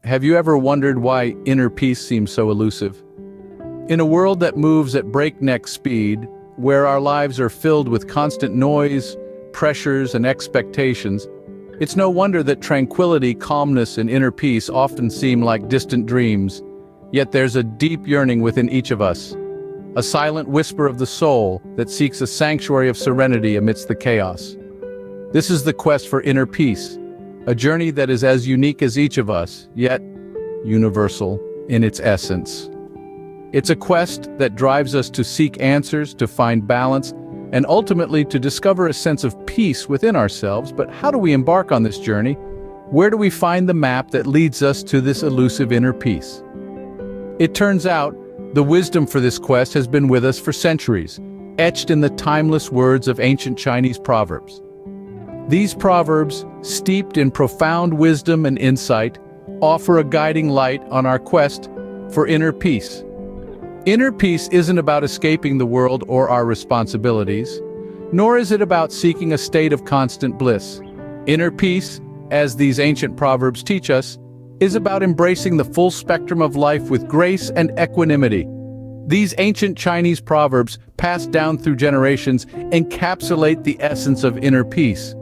have you ever wondered why inner peace seems so elusive? In a world that moves at breakneck speed, where our lives are filled with constant noise, pressures, and expectations, it's no wonder that tranquility, calmness, and inner peace often seem like distant dreams. Yet there's a deep yearning within each of us, a silent whisper of the soul that seeks a sanctuary of serenity amidst the chaos. This is the quest for inner peace, a journey that is as unique as each of us, yet universal in its essence. It's a quest that drives us to seek answers, to find balance, and ultimately to discover a sense of peace within ourselves. But how do we embark on this journey? Where do we find the map that leads us to this elusive inner peace? It turns out, the wisdom for this quest has been with us for centuries, etched in the timeless words of ancient Chinese proverbs. These proverbs, steeped in profound wisdom and insight, offer a guiding light on our quest for inner peace. Inner peace isn't about escaping the world or our responsibilities, nor is it about seeking a state of constant bliss. Inner peace, as these ancient proverbs teach us, is about embracing the full spectrum of life with grace and equanimity. These ancient Chinese proverbs, passed down through generations, encapsulate the essence of inner peace.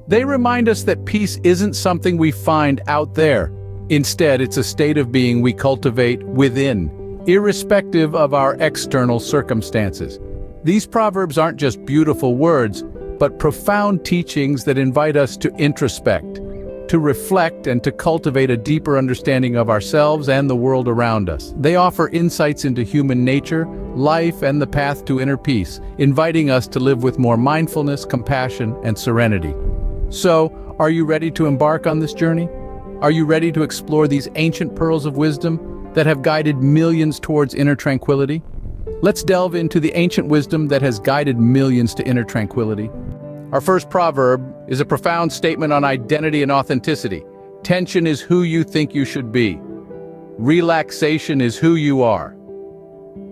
They remind us that peace isn't something we find out there. Instead, it's a state of being we cultivate within, irrespective of our external circumstances. These proverbs aren't just beautiful words, but profound teachings that invite us to introspect, to reflect, and to cultivate a deeper understanding of ourselves and the world around us. They offer insights into human nature, life, and the path to inner peace, inviting us to live with more mindfulness, compassion, and serenity. So, are you ready to embark on this journey? Are you ready to explore these ancient pearls of wisdom that have guided millions towards inner tranquility? Let's delve into the ancient wisdom that has guided millions to inner tranquility. Our first proverb is a profound statement on identity and authenticity. Tension is who you think you should be. Relaxation is who you are.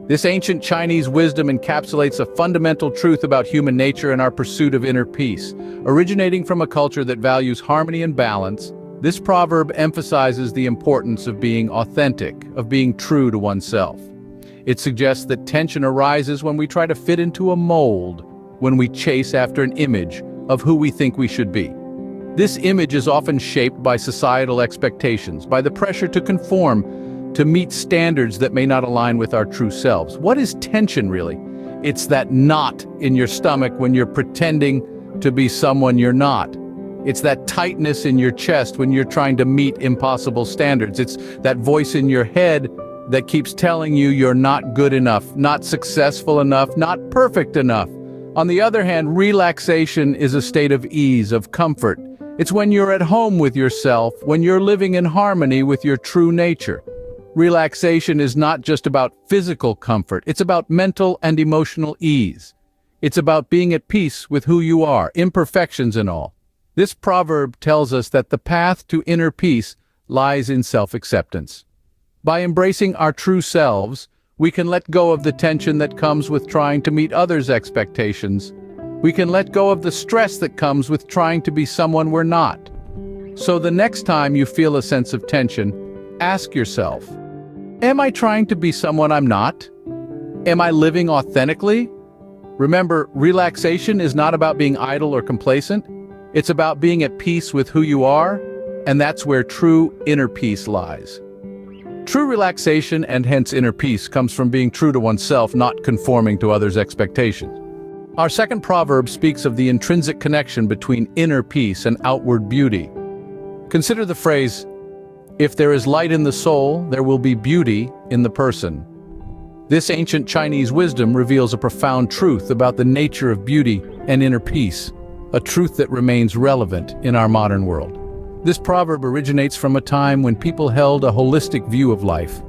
This ancient Chinese wisdom encapsulates a fundamental truth about human nature and our pursuit of inner peace. Originating from a culture that values harmony and balance, this proverb emphasizes the importance of being authentic, of being true to oneself. It suggests that tension arises when we try to fit into a mold, when we chase after an image of who we think we should be. This image is often shaped by societal expectations, by the pressure to conform, to meet standards that may not align with our true selves. What is tension really? It's that knot in your stomach when you're pretending to be someone you're not. It's that tightness in your chest when you're trying to meet impossible standards. It's that voice in your head that keeps telling you you're not good enough, not successful enough, not perfect enough. On the other hand, relaxation is a state of ease, of comfort. It's when you're at home with yourself, when you're living in harmony with your true nature. Relaxation is not just about physical comfort, it's about mental and emotional ease. It's about being at peace with who you are, imperfections and all. This proverb tells us that the path to inner peace lies in self-acceptance. By embracing our true selves, we can let go of the tension that comes with trying to meet others' expectations. We can let go of the stress that comes with trying to be someone we're not. So the next time you feel a sense of tension, ask yourself, am I trying to be someone I'm not? Am I living authentically? Remember, relaxation is not about being idle or complacent. It's about being at peace with who you are, and that's where true inner peace lies. True relaxation, and hence inner peace, comes from being true to oneself, not conforming to others' expectations. Our second proverb speaks of the intrinsic connection between inner peace and outward beauty. Consider the phrase, "If there is light in the soul, there will be beauty in the person." This ancient Chinese wisdom reveals a profound truth about the nature of beauty and inner peace, a truth that remains relevant in our modern world. This proverb originates from a time when people held a holistic view of life,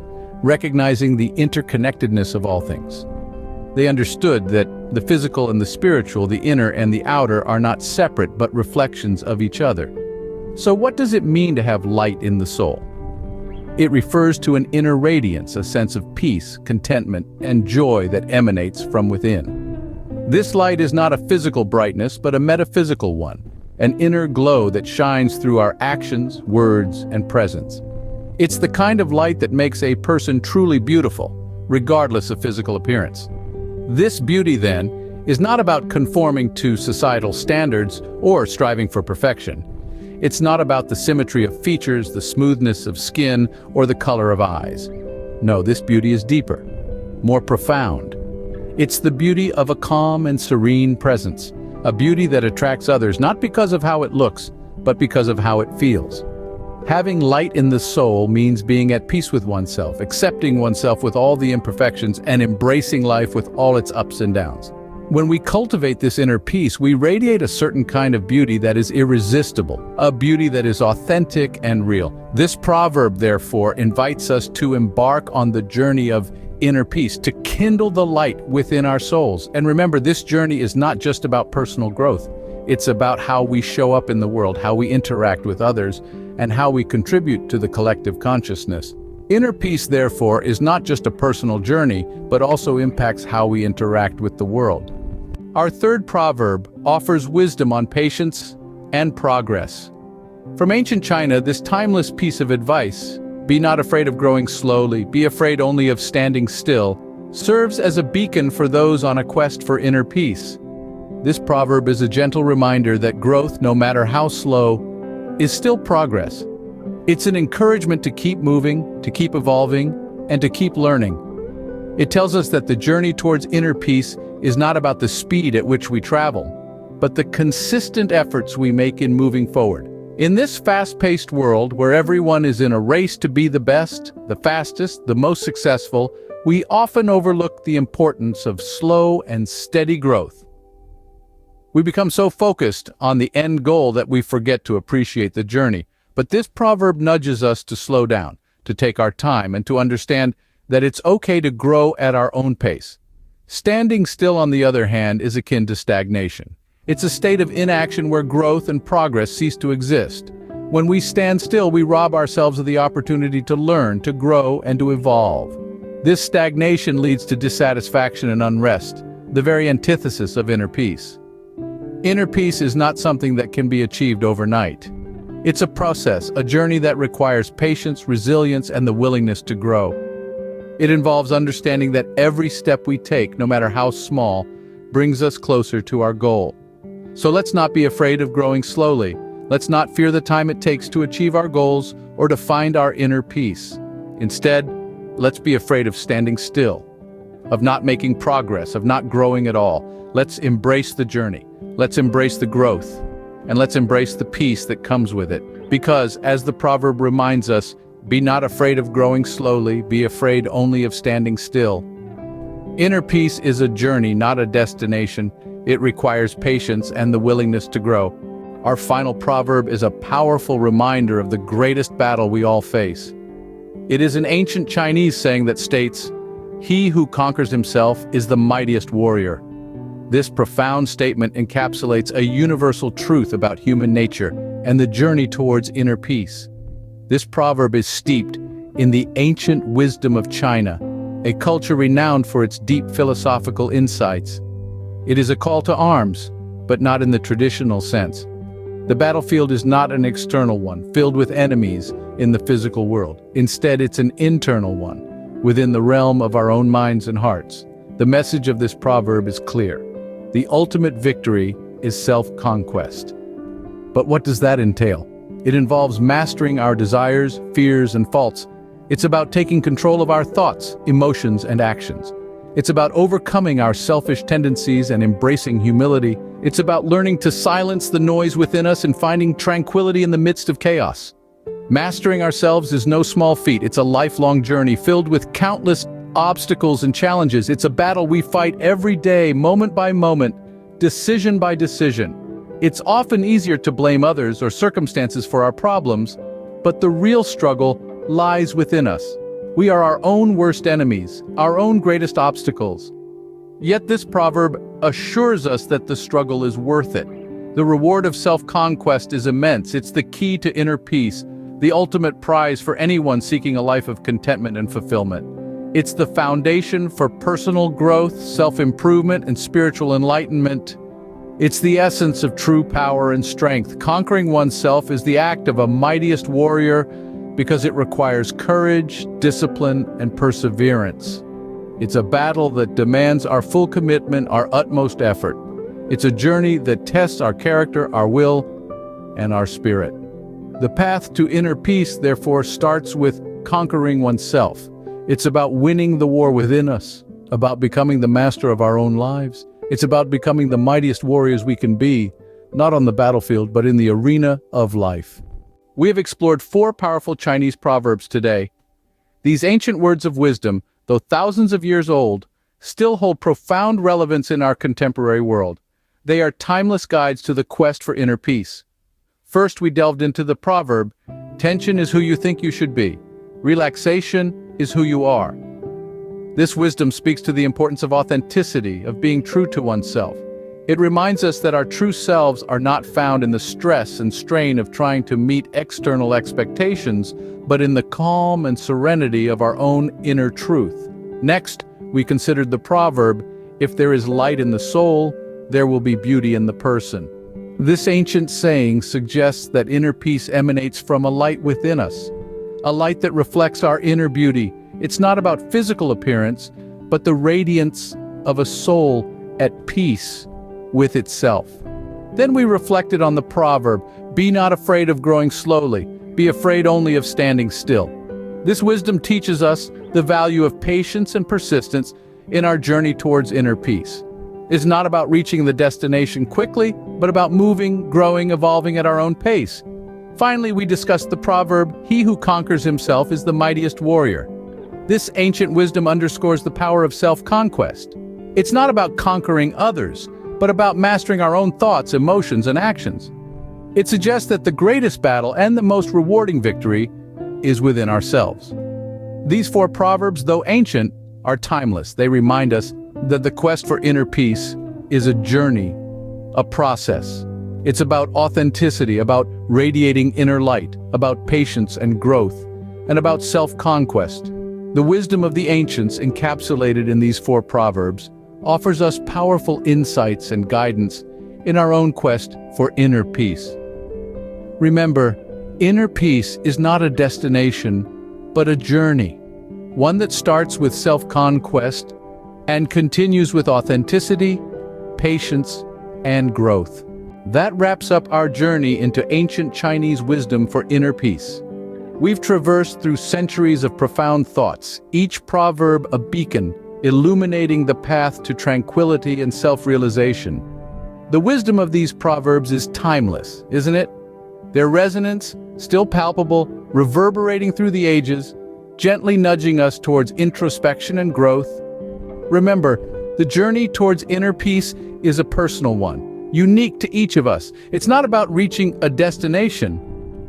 recognizing the interconnectedness of all things. They understood that the physical and the spiritual, the inner and the outer, are not separate but reflections of each other. So what does it mean to have light in the soul? It refers to an inner radiance, a sense of peace, contentment, and joy that emanates from within. This light is not a physical brightness, but a metaphysical one, an inner glow that shines through our actions, words, and presence. It's the kind of light that makes a person truly beautiful, regardless of physical appearance. This beauty, then, is not about conforming to societal standards or striving for perfection. It's not about the symmetry of features, the smoothness of skin, or the color of eyes. No, this beauty is deeper, more profound. It's the beauty of a calm and serene presence, a beauty that attracts others not because of how it looks, but because of how it feels. Having light in the soul means being at peace with oneself, accepting oneself with all the imperfections, and embracing life with all its ups and downs. When we cultivate this inner peace, we radiate a certain kind of beauty that is irresistible, a beauty that is authentic and real. This proverb, therefore, invites us to embark on the journey of inner peace, to kindle the light within our souls. And remember, this journey is not just about personal growth. It's about how we show up in the world, how we interact with others, and how we contribute to the collective consciousness. Inner peace, therefore, is not just a personal journey, but also impacts how we interact with the world. Our third proverb offers wisdom on patience and progress. From ancient China, this timeless piece of advice, "Be not afraid of growing slowly, be afraid only of standing still," serves as a beacon for those on a quest for inner peace. This proverb is a gentle reminder that growth, no matter how slow, is still progress. It's an encouragement to keep moving, to keep evolving, and to keep learning. It tells us that the journey towards inner peace is not about the speed at which we travel, but the consistent efforts we make in moving forward. In this fast-paced world where everyone is in a race to be the best, the fastest, the most successful, we often overlook the importance of slow and steady growth. We become so focused on the end goal that we forget to appreciate the journey. But this proverb nudges us to slow down, to take our time, and to understand that it's okay to grow at our own pace. Standing still, on the other hand, is akin to stagnation. It's a state of inaction where growth and progress cease to exist. When we stand still, we rob ourselves of the opportunity to learn, to grow, and to evolve. This stagnation leads to dissatisfaction and unrest, the very antithesis of inner peace. Inner peace is not something that can be achieved overnight. It's a process, a journey that requires patience, resilience, and the willingness to grow. It involves understanding that every step we take, no matter how small, brings us closer to our goal. So let's not be afraid of growing slowly. Let's not fear the time it takes to achieve our goals or to find our inner peace. Instead, let's be afraid of standing still, of not making progress, of not growing at all. Let's embrace the journey. Let's embrace the growth. And let's embrace the peace that comes with it. Because, as the proverb reminds us, be not afraid of growing slowly, be afraid only of standing still. Inner peace is a journey, not a destination. It requires patience and the willingness to grow. Our final proverb is a powerful reminder of the greatest battle we all face. It is an ancient Chinese saying that states, "He who conquers himself is the mightiest warrior." This profound statement encapsulates a universal truth about human nature and the journey towards inner peace. This proverb is steeped in the ancient wisdom of China, a culture renowned for its deep philosophical insights. It is a call to arms, but not in the traditional sense. The battlefield is not an external one, filled with enemies in the physical world. Instead, it's an internal one, within the realm of our own minds and hearts. The message of this proverb is clear. The ultimate victory is self-conquest. But what does that entail? It involves mastering our desires, fears, and faults. It's about taking control of our thoughts, emotions, and actions. It's about overcoming our selfish tendencies and embracing humility. It's about learning to silence the noise within us and finding tranquility in the midst of chaos. Mastering ourselves is no small feat. It's a lifelong journey filled with countless obstacles and challenges. It's a battle we fight every day, moment by moment, decision by decision. It's often easier to blame others or circumstances for our problems, but the real struggle lies within us. We are our own worst enemies, our own greatest obstacles. Yet this proverb assures us that the struggle is worth it. The reward of self-conquest is immense. It's the key to inner peace, the ultimate prize for anyone seeking a life of contentment and fulfillment. It's the foundation for personal growth, self-improvement, and spiritual enlightenment. It's the essence of true power and strength. Conquering oneself is the act of a mightiest warrior, because it requires courage, discipline, and perseverance. It's a battle that demands our full commitment, our utmost effort. It's a journey that tests our character, our will, and our spirit. The path to inner peace, therefore, starts with conquering oneself. It's about winning the war within us, about becoming the master of our own lives. It's about becoming the mightiest warriors we can be, not on the battlefield, but in the arena of life. We have explored 4 powerful Chinese proverbs today. These ancient words of wisdom, though thousands of years old, still hold profound relevance in our contemporary world. They are timeless guides to the quest for inner peace. First, we delved into the proverb, "Tension is who you think you should be. Relaxation is who you are." This wisdom speaks to the importance of authenticity, of being true to oneself. It reminds us that our true selves are not found in the stress and strain of trying to meet external expectations, but in the calm and serenity of our own inner truth. Next, we considered the proverb, "If there is light in the soul, there will be beauty in the person." This ancient saying suggests that inner peace emanates from a light within us, a light that reflects our inner beauty. It's not about physical appearance, but the radiance of a soul at peace with itself. Then we reflected on the proverb, "Be not afraid of growing slowly, be afraid only of standing still." This wisdom teaches us the value of patience and persistence in our journey towards inner peace. It's not about reaching the destination quickly, but about moving, growing, evolving at our own pace. Finally, we discussed the proverb, "He who conquers himself is the mightiest warrior." This ancient wisdom underscores the power of self-conquest. It's not about conquering others, but about mastering our own thoughts, emotions, and actions. It suggests that the greatest battle and the most rewarding victory is within ourselves. These 4 proverbs, though ancient, are timeless. They remind us that the quest for inner peace is a journey, a process. It's about authenticity, about radiating inner light, about patience and growth, and about self-conquest. The wisdom of the ancients, encapsulated in these 4 proverbs, offers us powerful insights and guidance in our own quest for inner peace. Remember, inner peace is not a destination, but a journey, one that starts with self-conquest and continues with authenticity, patience, and growth. That wraps up our journey into ancient Chinese wisdom for inner peace. We've traversed through centuries of profound thoughts, each proverb a beacon, illuminating the path to tranquility and self-realization. The wisdom of these proverbs is timeless, isn't it? Their resonance, still palpable, reverberating through the ages, gently nudging us towards introspection and growth. Remember, the journey towards inner peace is a personal one, unique to each of us. It's not about reaching a destination,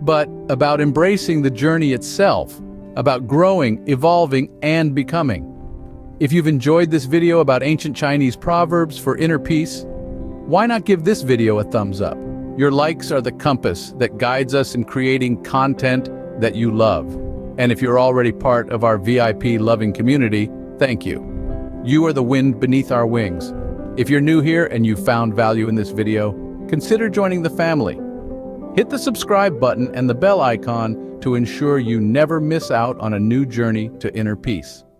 but about embracing the journey itself, about growing, evolving, and becoming. If you've enjoyed this video about ancient Chinese proverbs for inner peace, why not give this video a thumbs up? Your likes are the compass that guides us in creating content that you love. And if you're already part of our VIP loving community, thank you. You are the wind beneath our wings. If you're new here and you found value in this video, consider joining the family. Hit the subscribe button and the bell icon to ensure you never miss out on a new journey to inner peace.